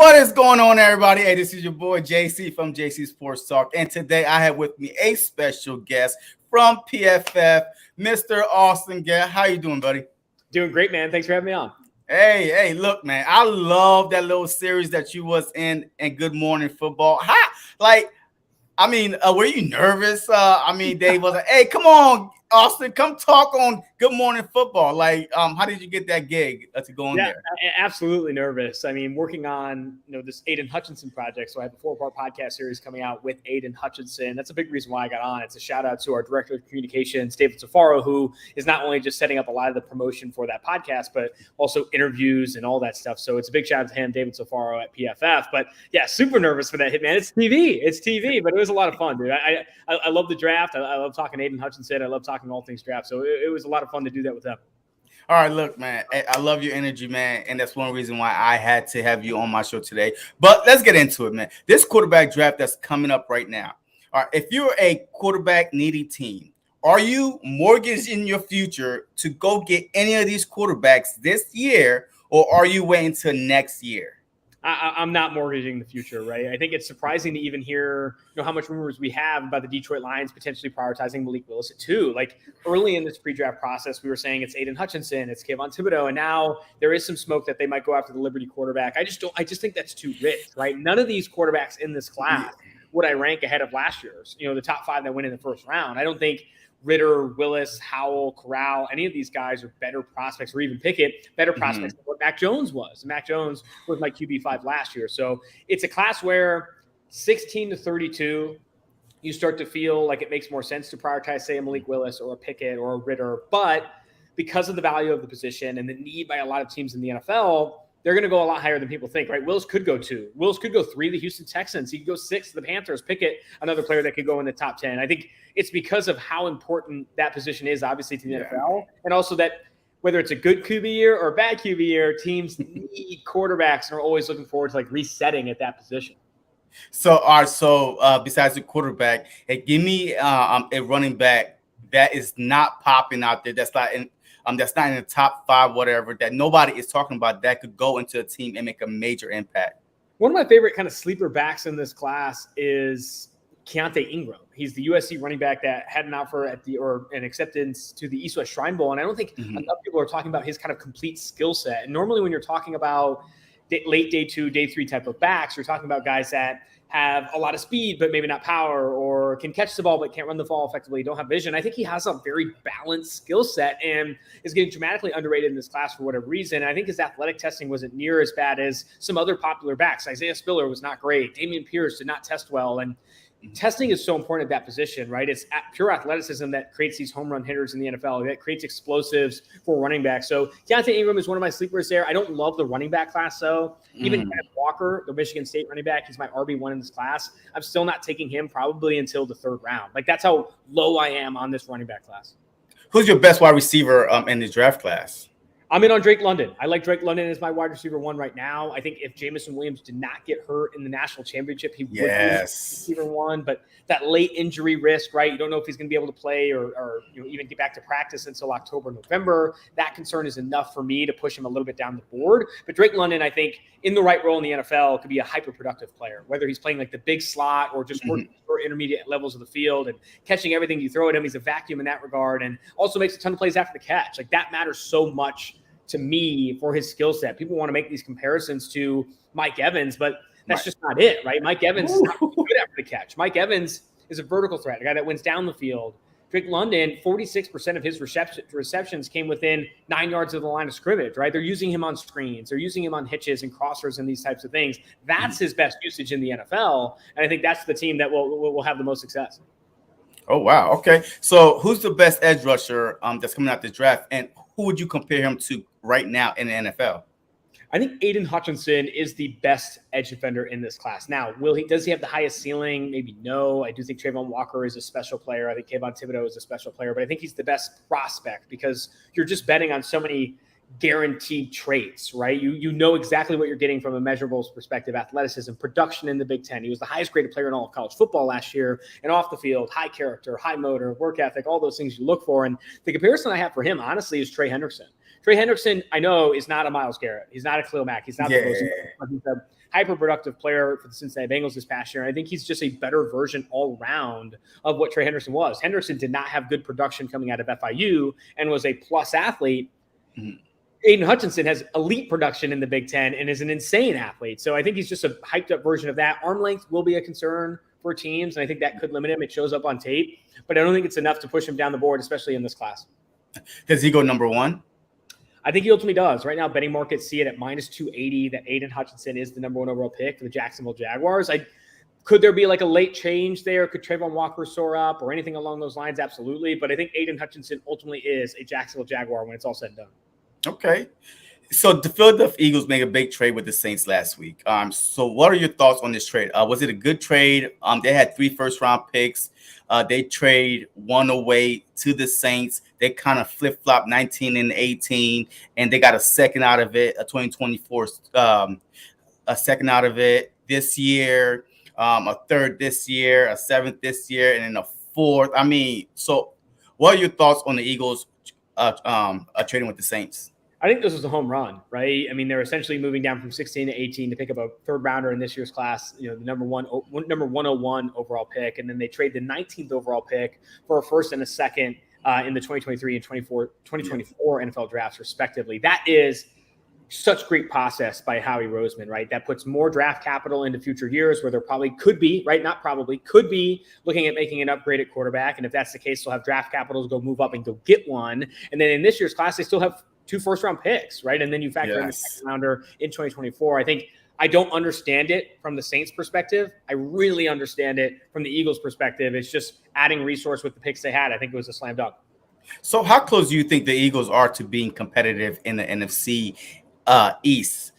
What is going on, everybody? Hey, this is your boy JC from JC Sports Talk, and today I have with me a special guest from PFF, Mr. Austin Gare. How you doing, buddy? Doing great, man. Thanks for having me on. Hey, look, man, I love that little series that you was in Good Morning Football. Were you nervous? Dave was like, hey, come on, Austin, come talk on Good Morning Football. How did you get that gig to go in there? Absolutely nervous. I mean, working on this Aiden Hutchinson project. So I have a 4-part podcast series coming out with Aiden Hutchinson. That's a big reason why I got on. It's a shout out to our director of communications, David Safaro, who is not only just setting up a lot of the promotion for that podcast, but also interviews and all that stuff. So it's a big shout out to him, David Safaro at PFF. But yeah, super nervous for that hit, man. It's TV, but it was a lot of fun, dude. I love the draft. I love talking Aiden Hutchinson. I love talking all things draft. So it was a lot of fun to do that with them. All right, look, man, I love your energy, man, and that's one reason why I had to have you on my show today. But let's get into it, man. This quarterback draft that's coming up right now. All right, if you're a quarterback needy team, are you mortgaging your future to go get any of these quarterbacks this year, or are you waiting till next year? I'm not mortgaging the future, right? I think it's surprising to even hear, how much rumors we have about the Detroit Lions potentially prioritizing Malik Willis at 2. Like early in this pre-draft process, we were saying it's Aiden Hutchinson, it's Kayvon Thibodeau, and now there is some smoke that they might go after the Liberty quarterback. I just think that's too rich, right? None of these quarterbacks in this class would I rank ahead of last year's, the top 5 that went in the first round. I don't think Ritter, Willis, Howell, Corral, any of these guys are better prospects, or even Pickett, better prospects than what Mac Jones was. Mac Jones was my QB5 last year. So it's a class where 16 to 32, you start to feel like it makes more sense to prioritize, say, a Malik Willis or a Pickett or a Ritter. But because of the value of the position and the need by a lot of teams in the NFL, they're going to go a lot higher than people think, right? Willis could go 2. Willis could go 3, the Houston Texans. He could go 6, the Panthers. Pickett, another player that could go in the top 10. I think it's because of how important that position is, obviously, to the NFL. And also that whether it's a good QB year or a bad QB year, teams need quarterbacks and are always looking forward to resetting at that position. So besides the quarterback, hey, give me a running back that is not popping out there. That's not in the top 5, whatever, that nobody is talking about, that could go into a team and make a major impact. One of my favorite kind of sleeper backs in this class is Keontae Ingram. He's the USC running back that had an offer an acceptance to the East West Shrine Bowl. And I don't think enough people are talking about his kind of complete skill set. And normally when you're talking about late day 2, day 3 type of backs, you're talking about guys that have a lot of speed, but maybe not power, or can catch the ball, but can't run the ball effectively, don't have vision. I think he has a very balanced skill set and is getting dramatically underrated in this class for whatever reason. I think his athletic testing wasn't near as bad as some other popular backs. Isaiah Spiller was not great. Dameon Pierce did not test well. And testing is so important at that position, right? It's pure athleticism that creates these home run hitters in the NFL, that creates explosives for running backs. So Keontae Ingram is one of my sleepers there. I don't love the running back class, though. Even Kenneth Walker, the Michigan State running back, he's my RB1 in this class. I'm still not taking him probably until the 3rd round. That's how low I am on this running back class. Who's your best wide receiver in the draft class? I'm in on Drake London. I like Drake London as my wide receiver 1 right now. I think if Jamison Williams did not get hurt in the national championship, he would be receiver 1. But that late injury risk, right? You don't know if he's going to be able to play or even get back to practice until October, November. That concern is enough for me to push him a little bit down the board. But Drake London, I think, in the right role in the NFL, could be a hyper-productive player, whether he's playing the big slot or just working for intermediate levels of the field and catching everything you throw at him. He's a vacuum in that regard, and also makes a ton of plays after the catch. That matters so much to me for his skill set. People want to make these comparisons to Mike Evans, but that's just not it, right? Mike Evans is not good after the catch. Mike Evans is a vertical threat, a guy that wins down the field. Drake London, 46% of his receptions came within 9 yards of the line of scrimmage, right? They're using him on screens. They're using him on hitches and crossers and these types of things. That's his best usage in the NFL, and I think that's the team that will have the most success. Oh, wow. Okay. So who's the best edge rusher that's coming out the draft, and who would you compare him to right now in the NFL? I think Aiden Hutchinson is the best edge defender in this class. Now, does he have the highest ceiling? Maybe no. I do think Trayvon Walker is a special player. I think Kayvon Thibodeau is a special player, but I think he's the best prospect because you're just betting on so many guaranteed traits, right? You know exactly what you're getting from a measurables perspective: athleticism, production in the Big Ten. He was the highest graded player in all of college football last year, and off the field, high character, high motor, work ethic, all those things you look for. And the comparison I have for him, honestly, is Trey Hendrickson. Trey Hendrickson, I know, is not a Myles Garrett. He's not a Khalil Mack. He's not the most. He's a hyper-productive player for the Cincinnati Bengals this past year. I think he's just a better version all around of what Trey Henderson was. Henderson did not have good production coming out of FIU and was a plus athlete. Mm-hmm. Aiden Hutchinson has elite production in the Big Ten and is an insane athlete. So I think he's just a hyped up version of that. Arm length will be a concern for teams, and I think that could limit him. It shows up on tape, but I don't think it's enough to push him down the board, especially in this class. Does he go number one? I think he ultimately does. Right now, betting markets see it at minus 280 that Aiden Hutchinson is the number one overall pick for the Jacksonville Jaguars. Could there be like a late change there? Could Trayvon Walker soar up or anything along those lines? Absolutely. But I think Aiden Hutchinson ultimately is a Jacksonville Jaguar when it's all said and done. Okay. So the Philadelphia Eagles made a big trade with the Saints last week. So what are your thoughts on this trade? Was it a good trade? They had 3 first-round picks. They trade one away to the Saints. They kind of flip-flop 19 and 18, and they got a second out of it, a 2024, a second out of it this year, a third this year, a seventh this year, and then a fourth. I mean, so what are your thoughts on the Eagles trading with the Saints? I think this was a home run, right? I mean, they're essentially moving down from 16 to 18 to pick up a third rounder in this year's class, the number 101 overall pick. And then they trade the 19th overall pick for a first and a second in the 2023 and 2024 NFL drafts, respectively. That is such great process by Howie Roseman, right? That puts more draft capital into future years where there probably could be, right? Not probably, could be looking at making an upgrade at quarterback. And if that's the case, they'll have draft capital to go move up and go get one. And then in this year's class, they still have 2 first-round picks, right? And then you factor in the second rounder in 2024. I don't understand it from the Saints' perspective. I really understand it from the Eagles' perspective. It's just adding resource with the picks they had. I think it was a slam dunk. So how close do you think the Eagles are to being competitive in the NFC East?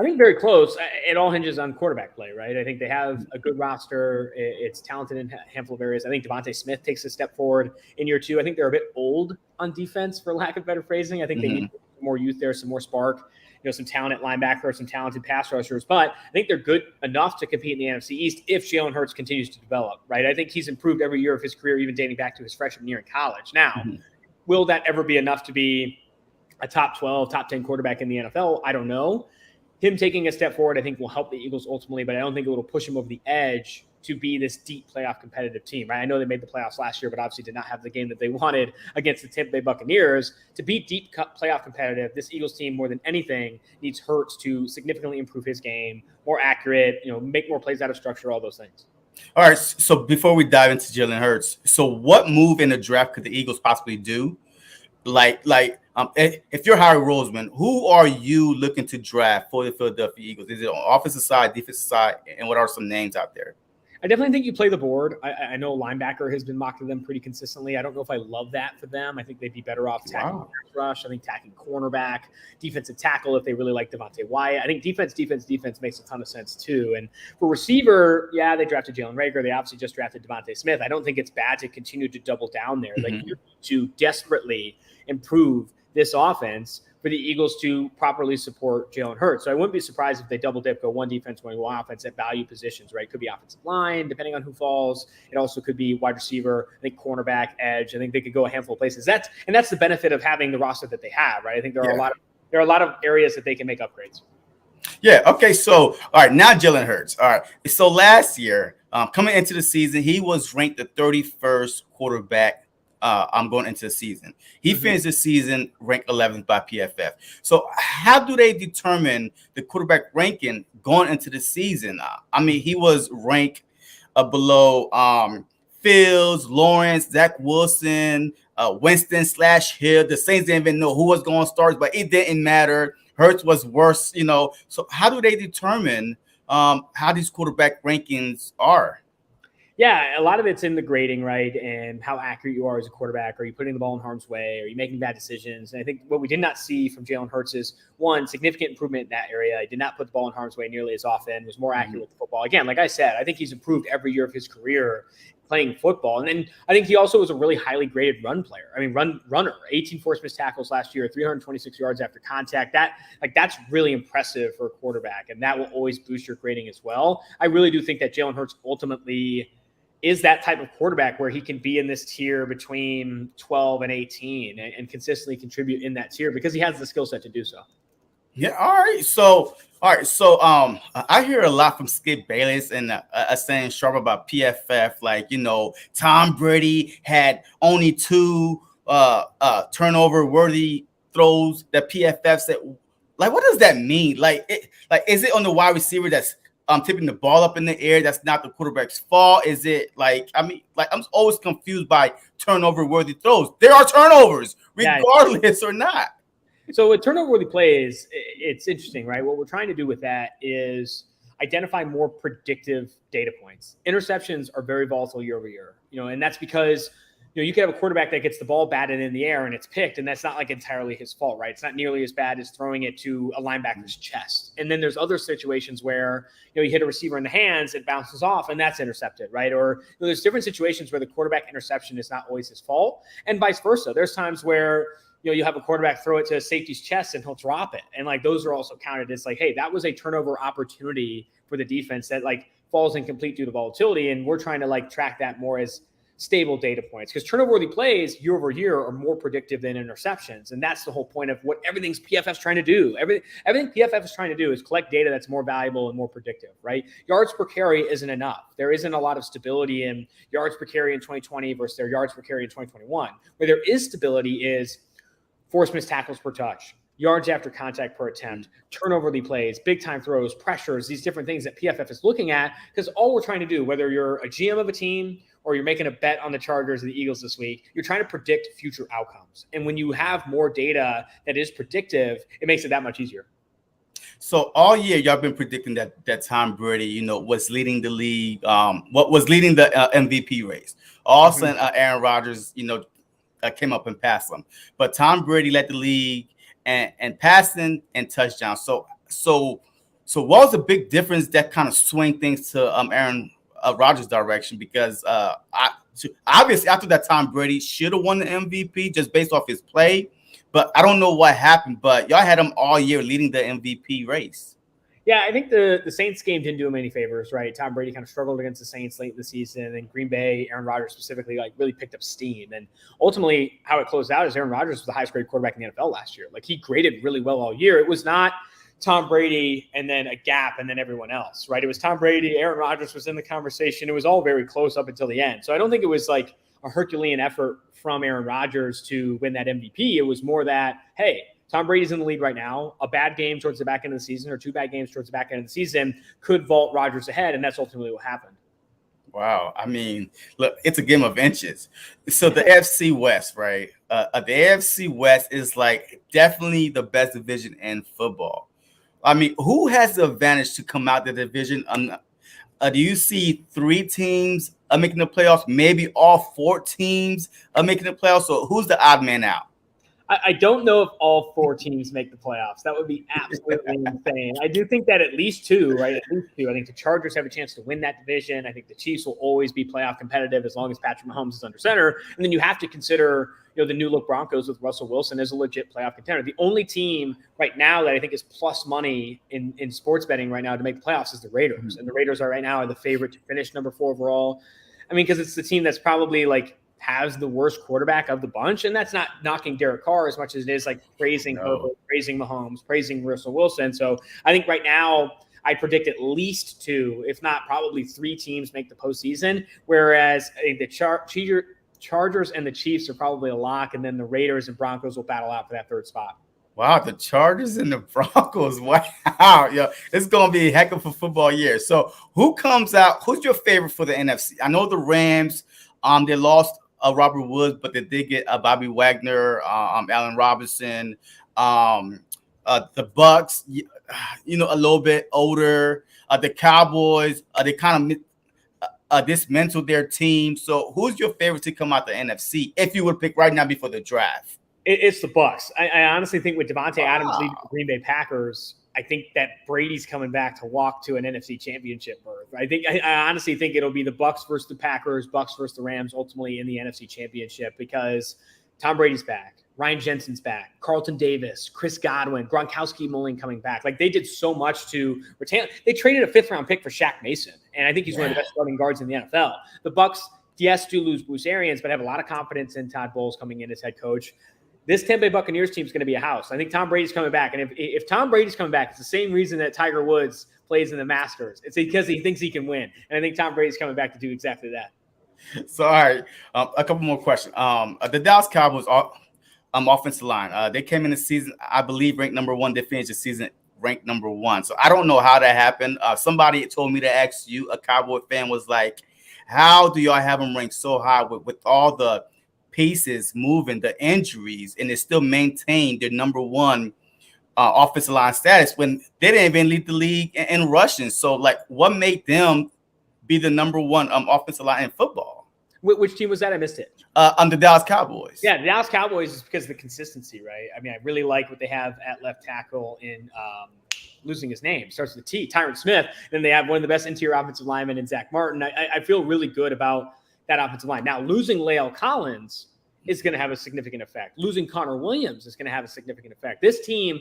I think very close. It all hinges on quarterback play, right? I think they have a good roster. It's talented in a handful of areas. I think Devontae Smith takes a step forward in year 2. I think they're a bit old on defense, for lack of better phrasing. I think they need more youth there, some more spark, some talent at linebacker, some talented pass rushers. But I think they're good enough to compete in the NFC East if Jalen Hurts continues to develop, right? I think he's improved every year of his career, even dating back to his freshman year in college. Now, will that ever be enough to be a top 12, top 10 quarterback in the NFL? I don't know. Him taking a step forward, I think, will help the Eagles ultimately, but I don't think it will push him over the edge to be this deep playoff competitive team. Right? I know they made the playoffs last year, but obviously did not have the game that they wanted against the Tampa Bay Buccaneers. To be deep playoff competitive, this Eagles team, more than anything, needs Hurts to significantly improve his game, more accurate, make more plays out of structure, all those things. All right, so before we dive into Jalen Hurts, so what move in the draft could the Eagles possibly do? If you're Howie Roseman, who are you looking to draft for the Philadelphia Eagles? Is it on offensive side, defensive side, and what are some names out there? I definitely think you play the board. I know linebacker has been mocked to them pretty consistently. I don't know if I love that for them. I think they'd be better off tackling pass rush. I think tackling cornerback, defensive tackle if they really like Devontae Wyatt. I think defense makes a ton of sense too. And for receiver, they drafted Jalen Reagor. They obviously just drafted Devontae Smith. I don't think it's bad to continue to double down there. Like you need to desperately improve this offense for the Eagles to properly support Jalen Hurts. So I wouldn't be surprised if they double dip, go one defense, one offense at value positions, right? Could be offensive line, depending on who falls. It also could be wide receiver, I think cornerback, edge. I think they could go a handful of places. That's the benefit of having the roster that they have, right? I think there are a lot of areas that they can make upgrades. Yeah. Okay. So, all right. Now Jalen Hurts. All right. So last year, coming into the season, he was ranked the 31st quarterback. I'm going into the season. He finished the season ranked 11th by PFF. So how do they determine the quarterback ranking going into the season? I mean, he was ranked below Fields, Lawrence, Zach Wilson, Winston / Hill. The Saints didn't even know who was going to start, but it didn't matter. Hurts was worse, So how do they determine how these quarterback rankings are? Yeah, a lot of it's in the grading, right? And how accurate you are as a quarterback. Are you putting the ball in harm's way? Are you making bad decisions? And I think what we did not see from Jalen Hurts is, one, significant improvement in that area. He did not put the ball in harm's way nearly as often, was more accurate with the football. Again, like I said, I think he's improved every year of his career playing football. And then I think he also was a really highly graded run player. I mean, runner, 18 forced missed tackles last year, 326 yards after contact. That's really impressive for a quarterback. And that will always boost your grading as well. I really do think that Jalen Hurts ultimately is that type of quarterback where he can be in this tier between 12 and 18 and consistently contribute in that tier because he has the skill set to do so. Yeah. All right. So I hear a lot from Skip Bayless and saying sharp about PFF. Like, Tom Brady had only two turnover worthy throws that PFF said. Like, what does that mean? Like, is it on the wide receiver that's tipping the ball up in the air? That's not the quarterback's fault. Is it like, I mean, like, I'm always confused by turnover worthy throws. There are turnovers, regardless or not. So with turnover-worthy plays, it's interesting, right? What we're trying to do with that is identify more predictive data points. Interceptions are very volatile year over year, and that's because you could have a quarterback that gets the ball batted in the air and it's picked, and that's not like entirely his fault, right? It's not nearly as bad as throwing it to a linebacker's chest. And then there's other situations where you hit a receiver in the hands, it bounces off, and that's intercepted, right? Or there's different situations where the quarterback interception is not always his fault, and vice versa. There's times where you have a quarterback throw it to a safety's chest and he'll drop it. And like those are also counted. It's like, hey, that was a turnover opportunity for the defense that like falls incomplete due to volatility. And we're trying to like track that more as stable data points because turnover-worthy plays year over year are more predictive than interceptions. And that's the whole point of what everything's PFF's trying to do. Everything PFF is trying to do is collect data that's more valuable and more predictive, right? Yards per carry isn't enough. There isn't a lot of stability in yards per carry in 2020 versus their yards per carry in 2021. Where there is stability is forced missed tackles per touch, yards after contact per attempt, turnover-worthy plays, big-time throws, pressures, these different things that PFF is looking at because all we're trying to do, whether you're a GM of a team or you're making a bet on the Chargers or the Eagles this week, you're trying to predict future outcomes. And when you have more data that is predictive, it makes it that much easier. So all year, y'all been predicting that Tom Brady, was leading the league, what was leading the MVP race. All of a sudden, Aaron Rodgers, came up and passed them. But Tom Brady led the league and passing and touchdowns. So what was the big difference that kind of swing things to Aaron Rodgers' direction? Because obviously after that, Tom Brady should have won the MVP just based off his play. But I don't know what happened. But y'all had him all year leading the MVP race. Yeah, I think the Saints game didn't do him any favors, right? Tom Brady kind of struggled against the Saints late in the season, and Green Bay, Aaron Rodgers specifically, like really picked up steam. And ultimately, how it closed out is Aaron Rodgers was the highest graded quarterback in the NFL last year. Like he graded really well all year. It was not Tom Brady and then a gap and then everyone else, right? It was Tom Brady, Aaron Rodgers was in the conversation. It was all very close up until the end. So I don't think it was like a Herculean effort from Aaron Rodgers to win that MVP. It was more that, hey, Tom Brady's in the lead right now. A bad game towards the back end of the season or two bad games towards the back end of the season could vault Rodgers ahead, and that's ultimately what happened. Wow. I mean, look, it's a game of inches. So the AFC West, right? The AFC West is like definitely the best division in football. I mean, who has the advantage to come out the division? Do you see three teams making the playoffs? Maybe all four teams making the playoffs? So who's the odd man out? I don't know if all four teams make the playoffs. That would be absolutely insane. I do think that at least two, right? At least two. I think the Chargers have a chance to win that division. I think the Chiefs will always be playoff competitive as long as Patrick Mahomes is under center. And then you have to consider, the new look Broncos with Russell Wilson as a legit playoff contender. The only team right now that I think is plus money in sports betting right now to make the playoffs is the Raiders. And the Raiders are right now the favorite to finish number 4 overall. I mean, because it's the team that's probably like has the worst quarterback of the bunch. And that's not knocking Derek Carr as much as it is like praising Herbert, praising Mahomes, praising Russell Wilson. So I think right now I predict at least 2, if not probably 3 teams make the postseason. Whereas the Chargers and the Chiefs are probably a lock. And then the Raiders and Broncos will battle out for that 3rd spot. Wow, the Chargers and the Broncos. Wow. Yeah, it's going to be a heck of a football year. So who comes out? Who's your favorite for the NFC? I know the Rams, they lost Robert Woods, but they did get Bobby Wagner, Allen Robinson, the Bucks, a little bit older. The Cowboys, they kind of dismantled their team. So who's your favorite to come out the NFC if you would pick right now before the draft? It's the Bucks. I honestly think with Devontae Adams leaving the Green Bay Packers, I think that Brady's coming back to walk to an NFC Championship berth. I honestly think it'll be the Bucks versus the Packers, Bucks versus the Rams, ultimately in the NFC Championship because Tom Brady's back, Ryan Jensen's back, Carlton Davis, Chris Godwin, Gronkowski, Mullen coming back. Like they did so much to retain. They traded a 5th-round pick for Shaq Mason, and I think he's one of the best starting guards in the NFL. The Bucks, yes, do lose Bruce Arians, but have a lot of confidence in Todd Bowles coming in as head coach. this Tampa Bay Buccaneers team is going to be a house. I think Tom Brady's coming back. And if Tom Brady's coming back, it's the same reason that Tiger Woods plays in the Masters. It's because he thinks he can win. And I think Tom Brady's coming back to do exactly that. So, all right, a couple more questions. The Dallas Cowboys offensive line, they came in the season, I believe, ranked number 1. They finished the season ranked number 1. So I don't know how that happened. Somebody told me to ask you, a Cowboy fan was like, how do y'all have them ranked so high with all the pieces moving, the injuries, and they still maintain their number 1 offensive line status when they didn't even lead the league in rushing? So, like, what made them be the number 1 offensive line in football? Which team was that? I missed it. The Dallas Cowboys. Yeah, the Dallas Cowboys is because of the consistency, right? I mean, I really like what they have at left tackle in losing his name. Starts with a T, Tyron Smith. Then they have one of the best interior offensive linemen in Zach Martin. I feel really good about that offensive line. Now, losing Lael Collins is going to have a significant effect. Losing Connor Williams is going to have a significant effect. This team,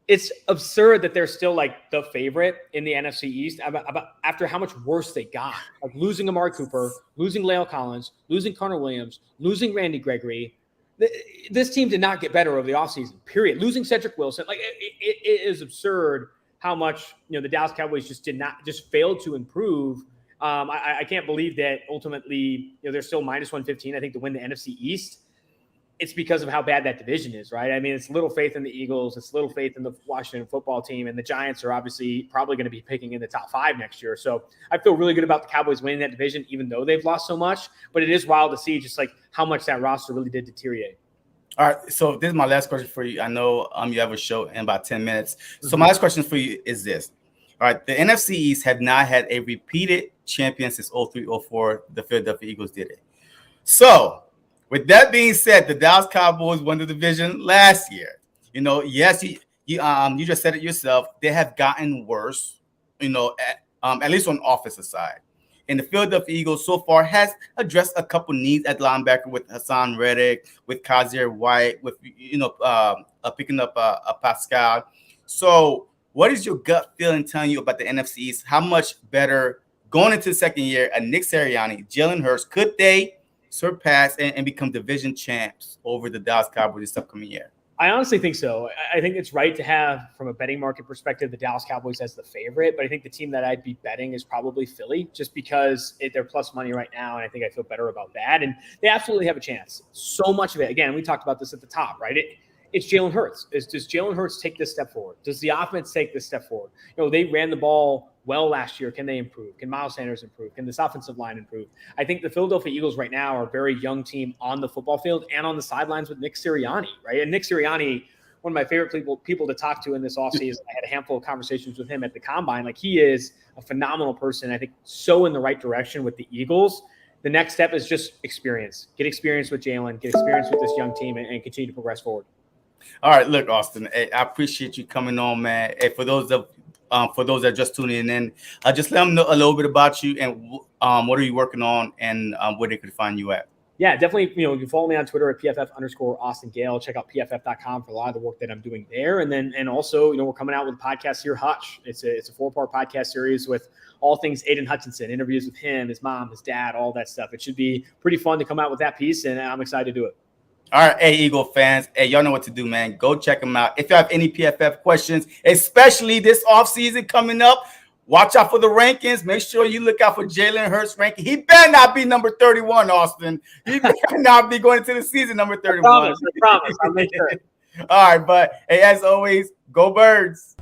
it's absurd that they're still like the favorite in the NFC East about after how much worse they got. Like losing Amari Cooper, losing Lael Collins, losing Connor Williams, losing Randy Gregory. This team did not get better over the offseason, period. Losing Cedric Wilson. Like it is absurd how much, the Dallas Cowboys just failed to improve. I can't believe that ultimately, they're still minus 115, I think, to win the NFC East. It's because of how bad that division is, right? I mean, it's little faith in the Eagles. It's little faith in the Washington football team. And the Giants are obviously probably going to be picking in the top 5 next year. So I feel really good about the Cowboys winning that division, even though they've lost so much. But it is wild to see just like how much that roster really did deteriorate. All right. So this is my last question for you. I know you have a show in about 10 minutes. So my last question for you is this. All right. The NFC East have not had a repeated champion since 03-04. The Philadelphia Eagles did it. So, with that being said, the Dallas Cowboys won the division last year. Yes, you just said it yourself. They have gotten worse, at least on the offensive side. And the Philadelphia Eagles so far has addressed a couple needs at linebacker with Hassan Reddick, with Kaiser White, with picking up a Pascal. So, what is your gut feeling telling you about the NFC East? How much better going into the second year? Nick Sirianni, Jalen Hurts, could they surpass and become division champs over the Dallas Cowboys this upcoming year? I honestly think so. I think it's right to have, from a betting market perspective, the Dallas Cowboys as the favorite. But I think the team that I'd be betting is probably Philly, just because they're plus money right now. And I think I feel better about that. And they absolutely have a chance. So much of it, again, we talked about this at the top, right? It's Jalen Hurts. Does Jalen Hurts take this step forward? Does the offense take this step forward? They ran the ball well last year. Can they improve? Can Miles Sanders improve? Can this offensive line improve? I think the Philadelphia Eagles right now are a very young team on the football field and on the sidelines with Nick Sirianni, right? And Nick Sirianni, one of my favorite people to talk to in this offseason. I had a handful of conversations with him at the Combine. Like, he is a phenomenal person. I think so in the right direction with the Eagles. The next step is just experience. Get experience with Jalen. Get experience with this young team and continue to progress forward. All right, look, Austin, I appreciate you coming on, man. Hey, for those that are just tuning in, just let them know a little bit about you and what are you working on and where they could find you at. Yeah, definitely. You can follow me on Twitter at PFF_Austin Gale. Check out PFF.com for a lot of the work that I'm doing there. And also, we're coming out with a podcast here, Hutch. It's a 4-part podcast series with all things Aiden Hutchinson, interviews with him, his mom, his dad, all that stuff. It should be pretty fun to come out with that piece, and I'm excited to do it. All right, hey, Eagle fans. Hey, y'all know what to do, man. Go check them out. If you have any PFF questions, especially this offseason coming up, watch out for the rankings. Make sure you look out for Jalen Hurts' ranking. He better not be number 31, Austin. He better not be going into the season number 31. I promise. I'll make sure. All right, but hey, as always, go Birds.